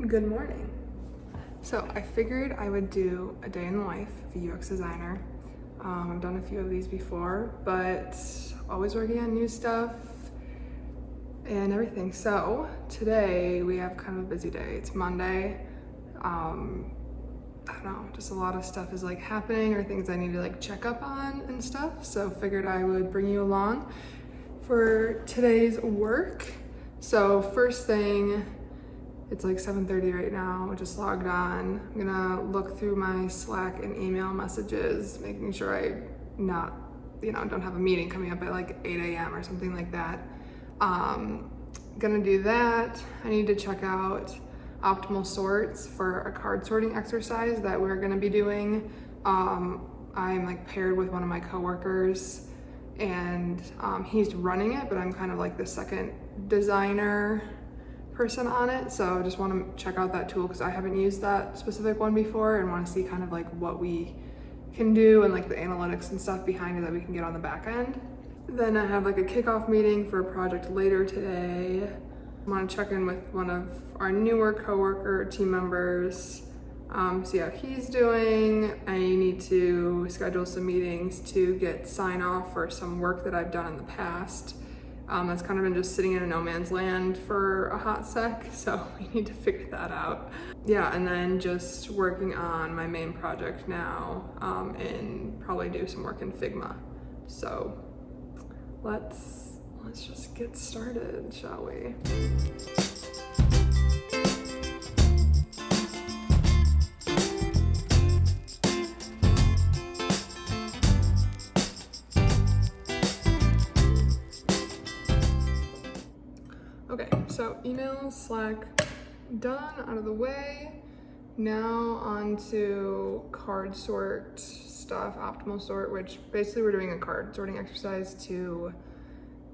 Good morning. So I figured I would do a day in the life of a UX designer. I've done a few of these before, but always working on new stuff and everything. So today we have kind of a busy day. It's Monday. I don't know, just a lot of stuff is like happening or things I need to like check up on and stuff. So figured I would bring you along for today's work. So first thing, it's like 7:30 right now, I just logged on. I'm gonna look through my Slack and email messages, making sure I don't have a meeting coming up at like 8 a.m. or something like that. Gonna do that. I need to check out optimal sorts for a card sorting exercise that we're gonna be doing. I'm like paired with one of my coworkers and he's running it, but I'm kind of like the second designer person on it. So I just want to check out that tool because I haven't used that specific one before and want to see kind of like what we can do and like the analytics and stuff behind it that we can get on the back end. Then I have like a kickoff meeting for a project later today. I want to check in with one of our newer coworker team members, see how he's doing. I need to schedule some meetings to get sign off for some work that I've done in the past. That's kind of been just sitting in a no man's land for a hot sec, so we need to figure that out. Yeah, and then just working on my main project now, and probably do some work in Figma. So let's just get started, shall we? Okay, so email, Slack, done, out of the way. Now on to card sort stuff, optimal sort, which basically we're doing a card sorting exercise to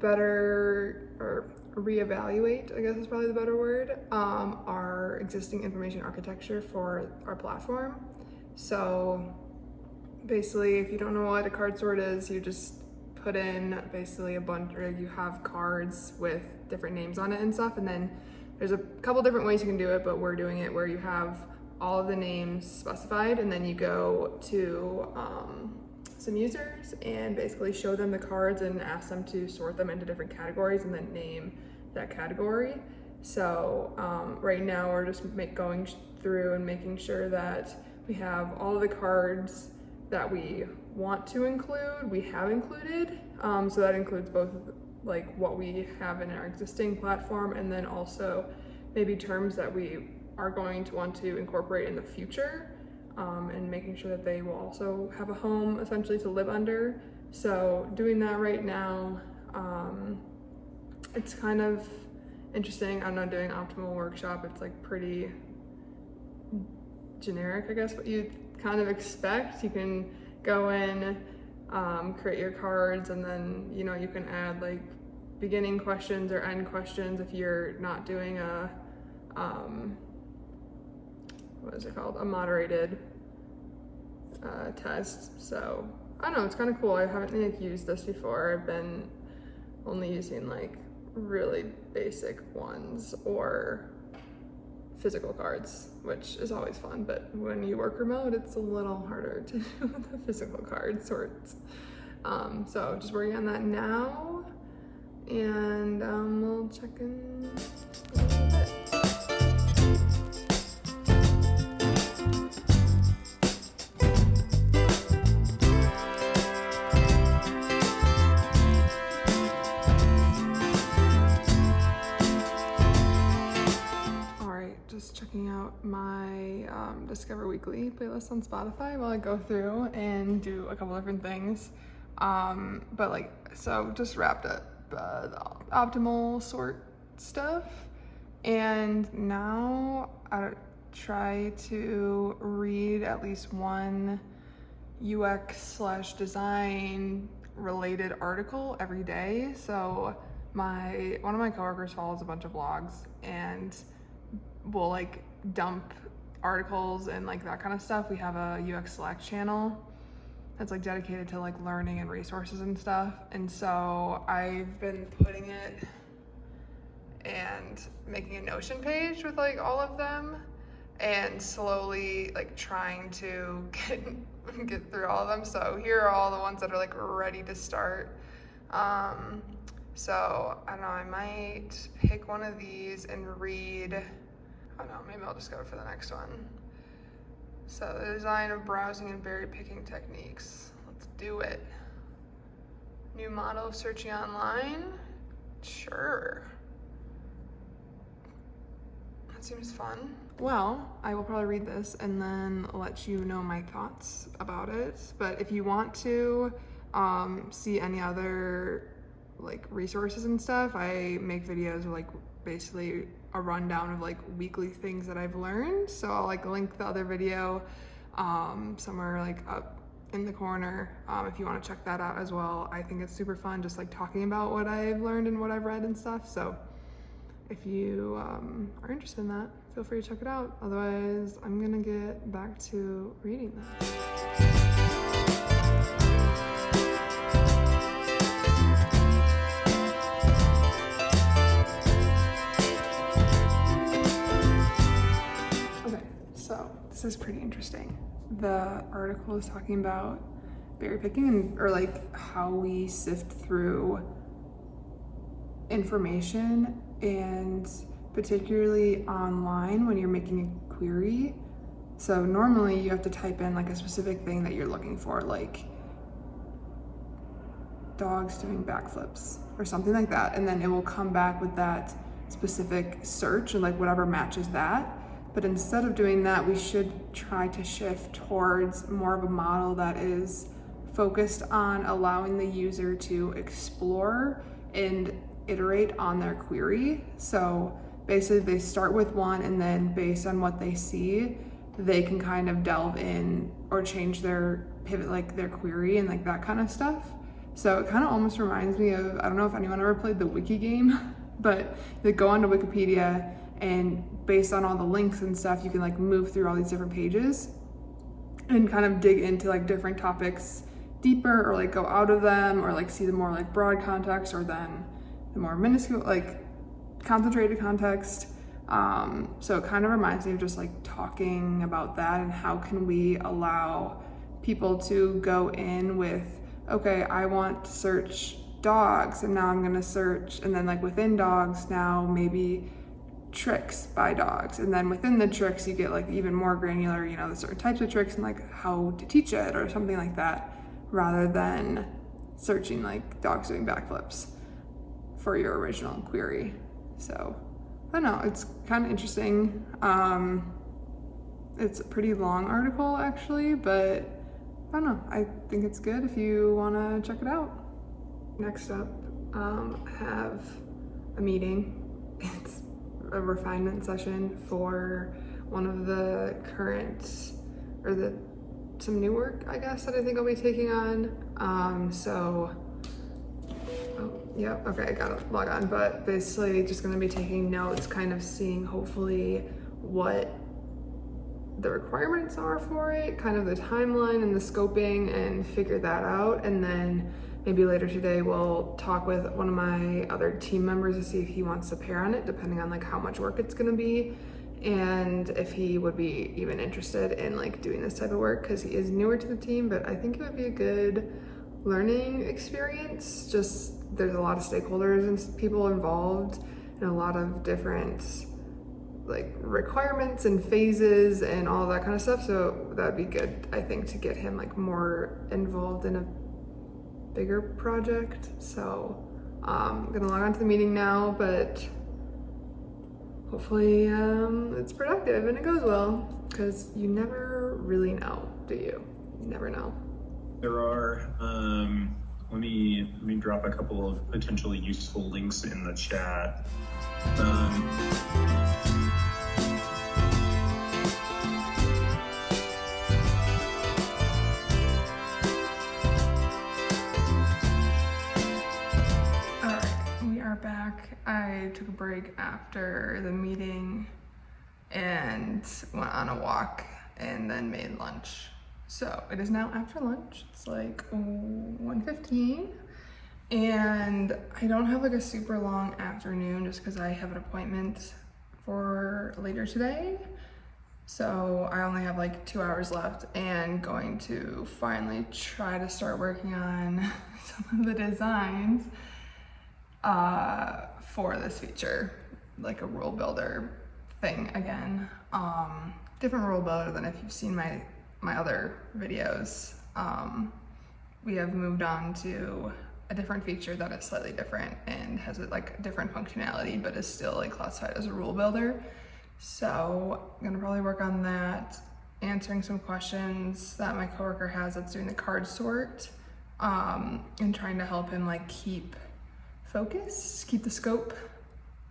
better, or reevaluate, I guess is probably the better word, our existing information architecture for our platform. So basically, if you don't know what a card sort is, you just put in basically a bunch, or you have cards with different names on it and stuff, and then there's a couple different ways you can do it, but we're doing it where you have all of the names specified, and then you go to some users and basically show them the cards and ask them to sort them into different categories and then name that category. So right now we're just going through and making sure that we have all of the cards that we want to include, we have included. So that includes both like what we have in our existing platform and then also maybe terms that we are going to want to incorporate in the future, and making sure that they will also have a home essentially to live under. So doing that right now, it's kind of interesting. I'm not doing optimal workshop. It's like pretty generic, I guess, what you kind of expect. You can go in, create your cards, and then you can add like beginning questions or end questions if you're not doing a what is it called, a moderated test. So I don't know, it's kind of cool. I haven't like used this before. I've been only using like really basic ones or physical cards, which is always fun, but when you work remote, it's a little harder to do the physical card sorts. So just working on that now, and we'll check in a little bit. Checking out my Discover Weekly playlist on Spotify while I go through and do a couple different things. But like, so just wrapped up the optimal sort stuff, and now I try to read at least one UX/design related article every day. So one of my coworkers follows a bunch of blogs and we'll like dump articles and like that kind of stuff. We have a UX Slack channel that's like dedicated to like learning and resources and stuff. And so I've been putting it and making a Notion page with like all of them, and slowly like trying to get through all of them. So here are all the ones that are like ready to start. So I don't know, I might pick one of these and read, I don't know, maybe I'll just go for the next one. So the design of browsing and berry picking techniques. Let's do it. New model of searching online? Sure. That seems fun. Well, I will probably read this and then let you know my thoughts about it. But if you want to see any other like resources and stuff, I make videos of like basically a rundown of like weekly things that I've learned. So I'll like link the other video somewhere like up in the corner if you want to check that out as well. I think it's super fun just like talking about what I've learned and what I've read and stuff. So if you are interested in that, feel free to check it out. Otherwise, I'm gonna get back to reading that. This is pretty interesting. The article is talking about berry picking or like how we sift through information, and particularly online when you're making a query. So normally you have to type in like a specific thing that you're looking for, like dogs doing backflips or something like that, and then it will come back with that specific search and like whatever matches that. But instead of doing that, we should try to shift towards more of a model that is focused on allowing the user to explore and iterate on their query. So basically they start with one, and then based on what they see, they can kind of delve in or change their pivot, like their query and like that kind of stuff. So it kind of almost reminds me of, I don't know if anyone ever played the wiki game, but they go onto Wikipedia, and based on all the links and stuff, you can like move through all these different pages and kind of dig into like different topics deeper, or like go out of them, or like see the more like broad context, or then the more minuscule, like concentrated context. So it kind of reminds me of just like talking about that, and how can we allow people to go in with, okay, I want to search dogs, and now I'm gonna search, and then like within dogs now maybe tricks by dogs, and then within the tricks you get like even more granular, you know, the certain types of tricks and like how to teach it or something like that, rather than searching like dogs doing backflips for your original query. So I don't know, it's kind of interesting. It's a pretty long article actually, but I don't know, I think it's good if you want to check it out. Next up, have a meeting. It's a refinement session for one of the current, or some new work, I guess, that I think I'll be taking on. Okay, I gotta log on, but basically just gonna be taking notes, kind of seeing hopefully what the requirements are for it, kind of the timeline and the scoping, and figure that out. And then maybe later today we'll talk with one of my other team members to see if he wants to pair on it, depending on like how much work it's gonna be, and if he would be even interested in like doing this type of work, because he is newer to the team. But I think it would be a good learning experience. Just there's a lot of stakeholders and people involved, and a lot of different like requirements and phases and all that kind of stuff. So that'd be good, I think, to get him like more involved in a bigger project. So I'm gonna log on to the meeting now, but hopefully it's productive and it goes well, because you never really know, do you? You never know. There are, let me drop a couple of potentially useful links in the chat. I took a break after the meeting and went on a walk and then made lunch. So it is now after lunch. It's like 1:15, And I don't have like a super long afternoon just because I have an appointment for later today. So I only have like 2 hours left and going to finally try to start working on some of the designs for this feature, like a rule builder thing again. Different rule builder than if you've seen my other videos. We have moved on to a different feature that is slightly different and has like different functionality, but is still like classified as a rule builder. So I'm gonna probably work on that, answering some questions that my coworker has that's doing the card sort, and trying to help him like keep focus, keep the scope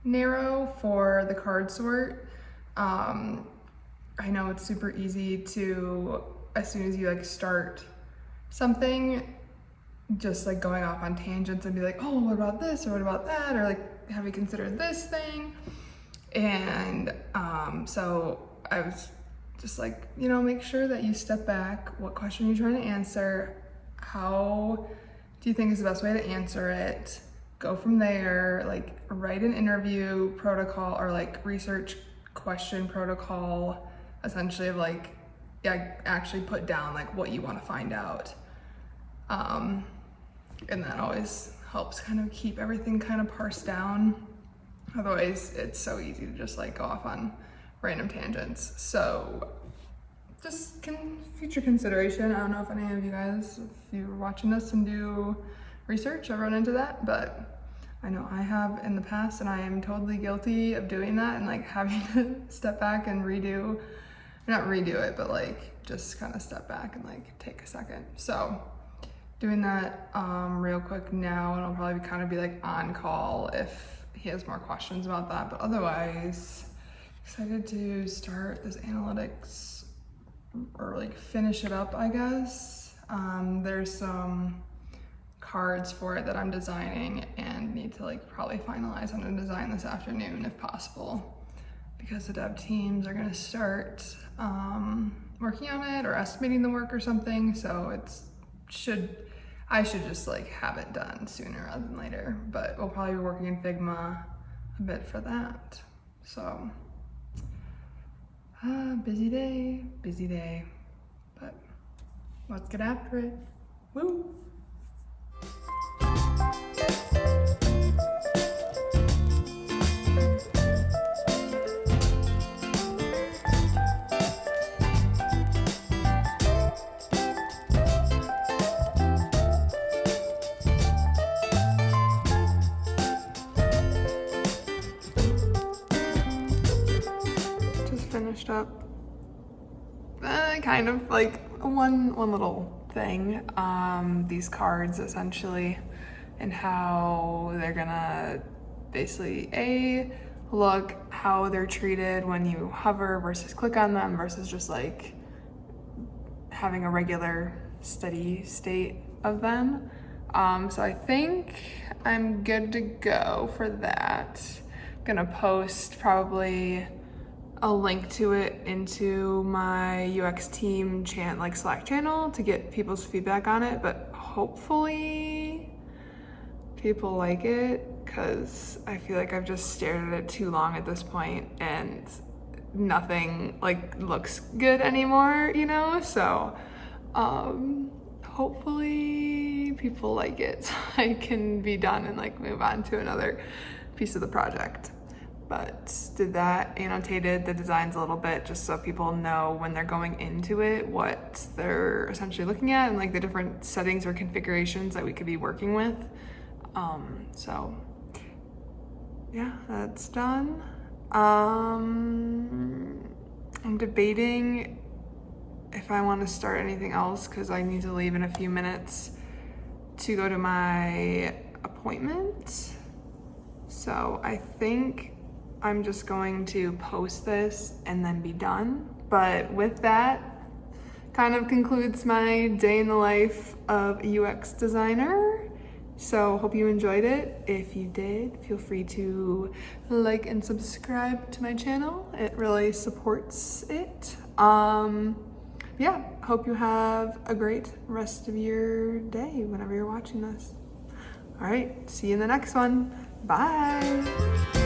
narrow for the card sort. I know it's super easy to, as soon as you like start something, just like going off on tangents and be like, oh, what about this or what about that, or like, have you considered this thing? And so I was just like, you know, make sure that you step back. What question are you trying to answer? How do you think is the best way to answer it? Go from there, like write an interview protocol or like research question protocol, essentially, of like, yeah, actually put down like what you want to find out. And that always helps kind of keep everything kind of parsed down. Otherwise, it's so easy to just like go off on random tangents. So just future consideration. I don't know if any of you guys, if you're watching this and do research, I've run into that, but I know I have in the past, and I am totally guilty of doing that and like having to step back and not redo it, but like just kind of step back and like take a second. So doing that real quick now, and I'll probably kind of be like on call if he has more questions about that, but otherwise excited to start this analytics or like finish it up, I guess. There's some cards for it that I'm designing and need to like probably finalize on a design this afternoon if possible, because the dev teams are going to start working on it or estimating the work or something. So I should just like have it done sooner rather than later, but we'll probably be working in Figma a bit for that. So busy day, but let's get after it. Woo! Finished up kind of like one little thing, these cards essentially, and how they're gonna basically look how they're treated when you hover versus click on them versus just like having a regular steady state of them. So I think I'm good to go for that. I'm gonna post probably a link to it into my UX team Slack channel to get people's feedback on it, but hopefully people like it, because I feel like I've just stared at it too long at this point and nothing like looks good anymore, you know? So hopefully people like it so I can be done and like move on to another piece of the project. But did that, annotated the designs a little bit just so people know when they're going into it what they're essentially looking at and like the different settings or configurations that we could be working with. So yeah, that's done. I'm debating if I want to start anything else because I need to leave in a few minutes to go to my appointment. So I think I'm just going to post this and then be done. But with that, kind of concludes my day in the life of a UX designer. So hope you enjoyed it. If you did, feel free to like and subscribe to my channel. It really supports it. Yeah, hope you have a great rest of your day whenever you're watching this. All right, see you in the next one. Bye.